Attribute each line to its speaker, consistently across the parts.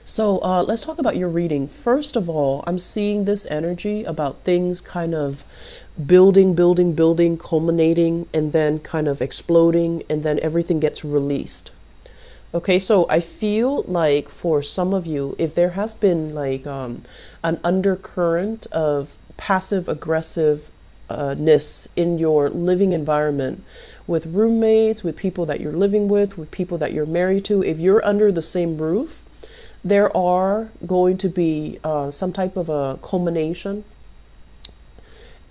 Speaker 1: So let's talk about your reading. First of all, I'm seeing this energy about things kind of building, culminating, and then kind of exploding, and then everything gets released. Okay, so I feel like for some of you, if there has been like an undercurrent of passive aggressive ness in your living environment with roommates, with people that you're living with people that you're married to, if you're under the same roof, there are going to be some type of a culmination.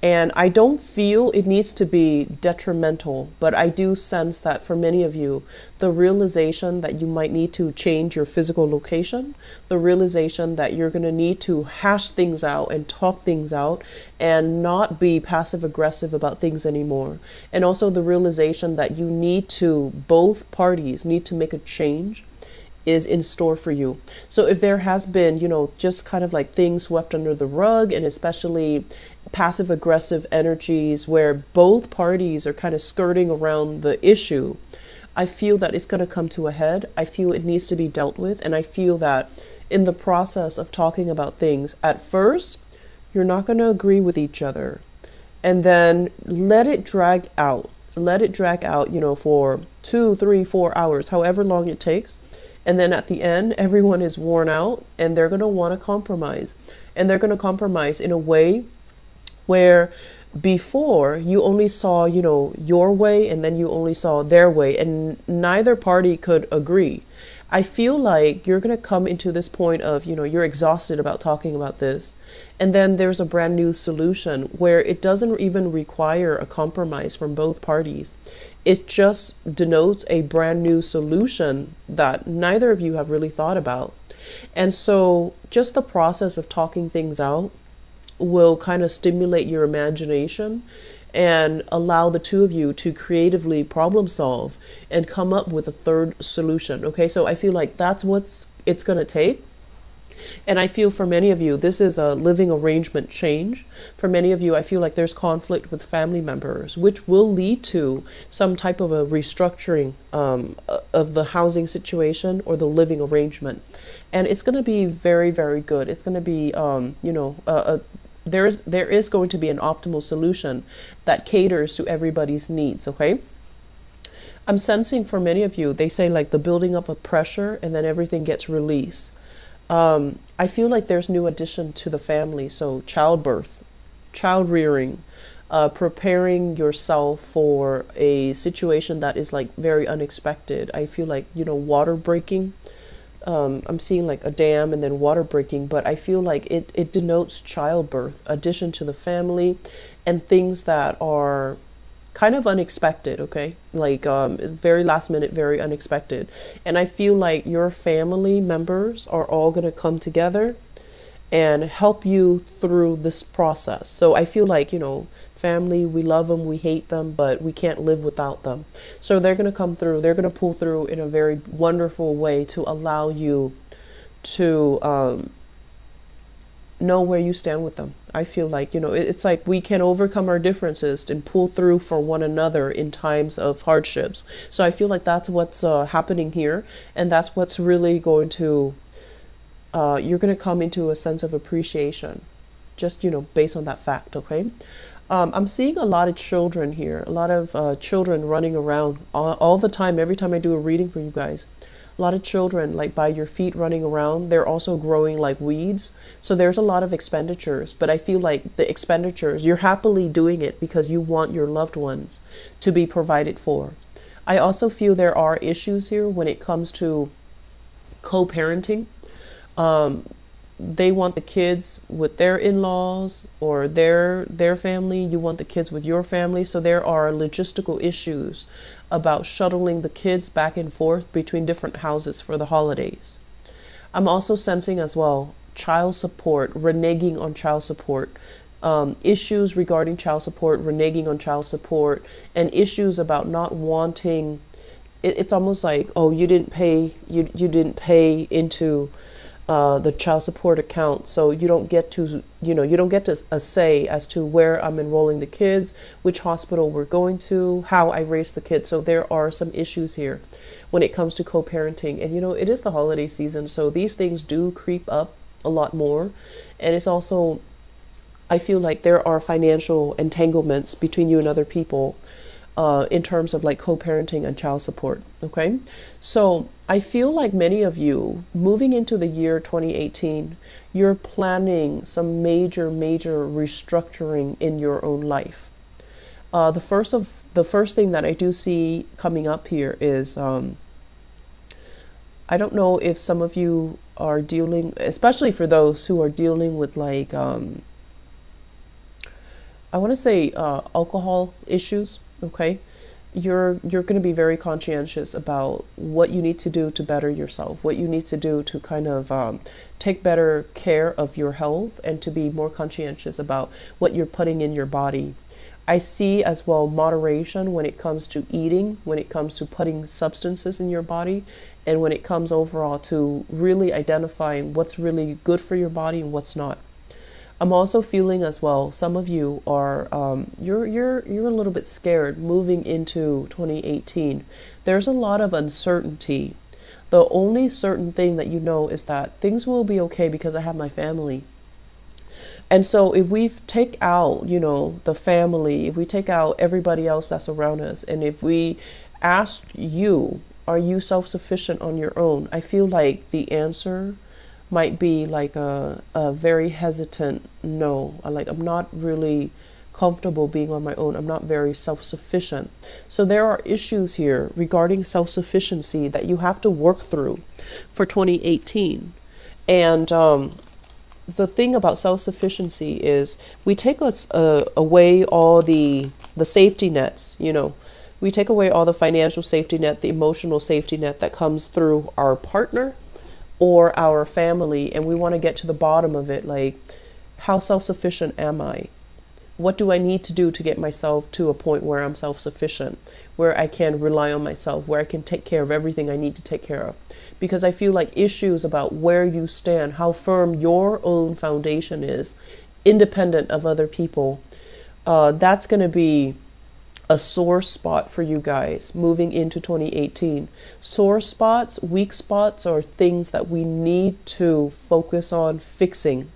Speaker 1: And I don't feel it needs to be detrimental, but I do sense that for many of you, the realization that you might need to change your physical location, the realization that you're going to need to hash things out and talk things out and not be passive aggressive about things anymore. And also the realization that you need to, both parties need to make a change is in store for you. So if there has been, just kind of like things swept under the rug, and especially passive aggressive energies where both parties are kind of skirting around the issue, I feel that it's going to come to a head. I feel it needs to be dealt with. And I feel that in the process of talking about things, at first, you're not going to agree with each other. And then let it drag out. Let it drag out, for 2, 3, 4 hours, however long it takes. And then at the end, everyone is worn out and they're going to want to compromise. And they're going to compromise in a way where before you only saw, your way, and then you only saw their way, and neither party could agree. I feel like you're going to come into this point of, you're exhausted about talking about this. And then there's a brand new solution where it doesn't even require a compromise from both parties. It just denotes a brand new solution that neither of you have really thought about. And so just the process of talking things out will kind of stimulate your imagination and allow the two of you to creatively problem solve and come up with a third solution. Okay, so I feel like that's what it's going to take. And I feel for many of you, this is a living arrangement change. For many of you, I feel like there's conflict with family members, which will lead to some type of a restructuring of the housing situation or the living arrangement. And it's going to be very, very good. It's going to be, there is going to be an optimal solution that caters to everybody's needs, okay? I'm sensing for many of you, they say like the building up of pressure and then everything gets released. I feel like there's new addition to the family. So childbirth, child rearing, preparing yourself for a situation that is like very unexpected. I feel like, water breaking. I'm seeing like a dam and then water breaking, but I feel like it denotes childbirth, addition to the family, and things that are kind of unexpected, okay? Like very last minute, very unexpected. And I feel like your family members are all going to come together and help you through this process. So I feel like, family, we love them, we hate them, but we can't live without them. So they're going to come through, they're going to pull through in a very wonderful way to allow you to know where you stand with them. I feel like, it's like we can overcome our differences and pull through for one another in times of hardships. So I feel like that's what's happening here. And that's what's really going to, you're going to come into a sense of appreciation, just, based on that fact. Okay. I'm seeing a lot of children here, a lot of children running around all the time. Every time I do a reading for you guys, a lot of children like by your feet running around. They're also growing like weeds. So there's a lot of expenditures, but I feel like the expenditures, you're happily doing it because you want your loved ones to be provided for. I also feel there are issues here when it comes to co-parenting. They want the kids with their in-laws or their family. You want the kids with your family. So there are logistical issues about shuttling the kids back and forth between different houses for the holidays. I'm also sensing as well child support, reneging on child support, issues regarding child support, reneging on child support, and issues about not wanting. It's almost like, oh, you didn't pay into the child support account. So you don't get to, you don't get to a say as to where I'm enrolling the kids, which hospital we're going to, how I raise the kids. So there are some issues here when it comes to co-parenting. And, it is the holiday season. So these things do creep up a lot more. And it's also, I feel like there are financial entanglements between you and other people in terms of like co-parenting and child support. Okay. So I feel like many of you moving into the year 2018, you're planning some major restructuring in your own life. The first thing that I do see coming up here is, I don't know if some of you are dealing, especially for those who are dealing with like, I want to say alcohol issues. Okay, you're going to be very conscientious about what you need to do to better yourself, what you need to do to kind of take better care of your health, and to be more conscientious about what you're putting in your body. I see as well moderation when it comes to eating, when it comes to putting substances in your body, and when it comes overall to really identifying what's really good for your body and what's not. I'm also feeling as well, some of you are, you're a little bit scared moving into 2018. There's a lot of uncertainty. The only certain thing that you know is that things will be okay because I have my family. And so if we take out, the family, if we take out everybody else that's around us, and if we ask you, are you self-sufficient on your own? I feel like the answer might be like a very hesitant no. I'm not really comfortable being on my own. I'm not very self-sufficient. So there are issues here regarding self-sufficiency that you have to work through for 2018. And the thing about self-sufficiency is we take away all the safety nets, we take away all the financial safety net, the emotional safety net that comes through our partner or our family, and we want to get to the bottom of it. Like, how self-sufficient am I? What do I need to do to get myself to a point where I'm self-sufficient, where I can rely on myself, where I can take care of everything I need to take care of? Because I feel like issues about where you stand, how firm your own foundation is, independent of other people, that's going to be a sore spot for you guys moving into 2018. Sore spots, weak spots are things that we need to focus on fixing,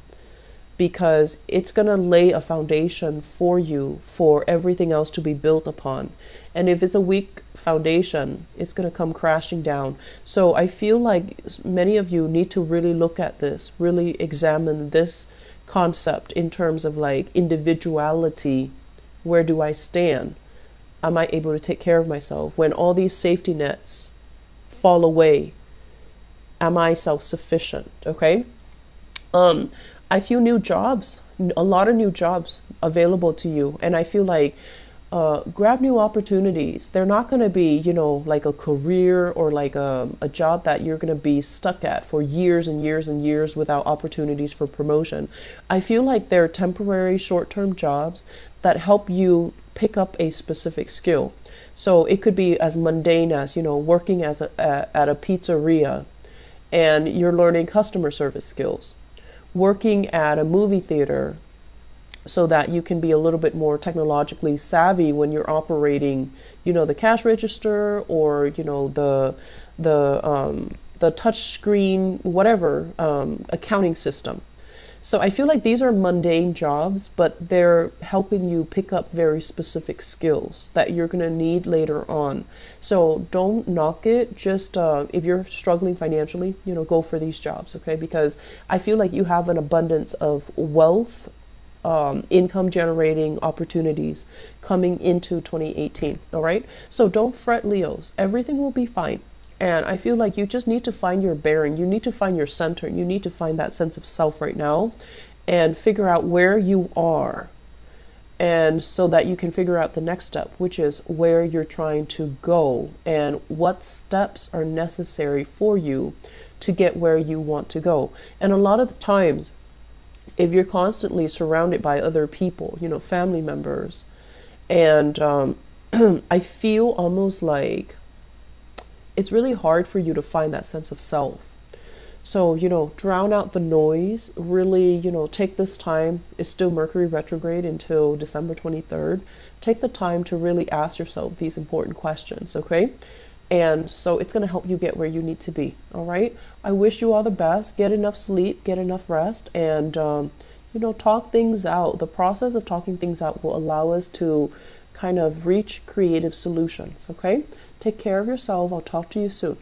Speaker 1: because it's going to lay a foundation for you for everything else to be built upon. And if it's a weak foundation, it's going to come crashing down. So I feel like many of you need to really look at this, really examine this concept in terms of like individuality. Where do I stand? Am I able to take care of myself? When all these safety nets fall away, am I self-sufficient? Okay. I feel new jobs, a lot of new jobs available to you. And I feel like grab new opportunities. They're not going to be, like a career or like a job that you're going to be stuck at for years and years and years without opportunities for promotion. I feel like they're temporary short-term jobs that help you pick up a specific skill. So it could be as mundane as, working at a pizzeria and you're learning customer service skills, working at a movie theater so that you can be a little bit more technologically savvy when you're operating, the cash register or, the touch screen, whatever, accounting system. So I feel like these are mundane jobs, but they're helping you pick up very specific skills that you're going to need later on. So don't knock it. Just if you're struggling financially, go for these jobs, okay? Because I feel like you have an abundance of wealth, income generating opportunities coming into 2018, all right? So don't fret, Leos. Everything will be fine. And I feel like you just need to find your bearing. You need to find your center. You need to find that sense of self right now and figure out where you are. And so that you can figure out the next step, which is where you're trying to go and what steps are necessary for you to get where you want to go. And a lot of the times, if you're constantly surrounded by other people, family members, and I feel almost like it's really hard for you to find that sense of self. So, drown out the noise. Really, take this time. It's still Mercury retrograde until December 23rd. Take the time to really ask yourself these important questions, okay? And so it's going to help you get where you need to be, all right? I wish you all the best. Get enough sleep, get enough rest, and, talk things out. The process of talking things out will allow us to kind of reach creative solutions, okay? Take care of yourself. I'll talk to you soon.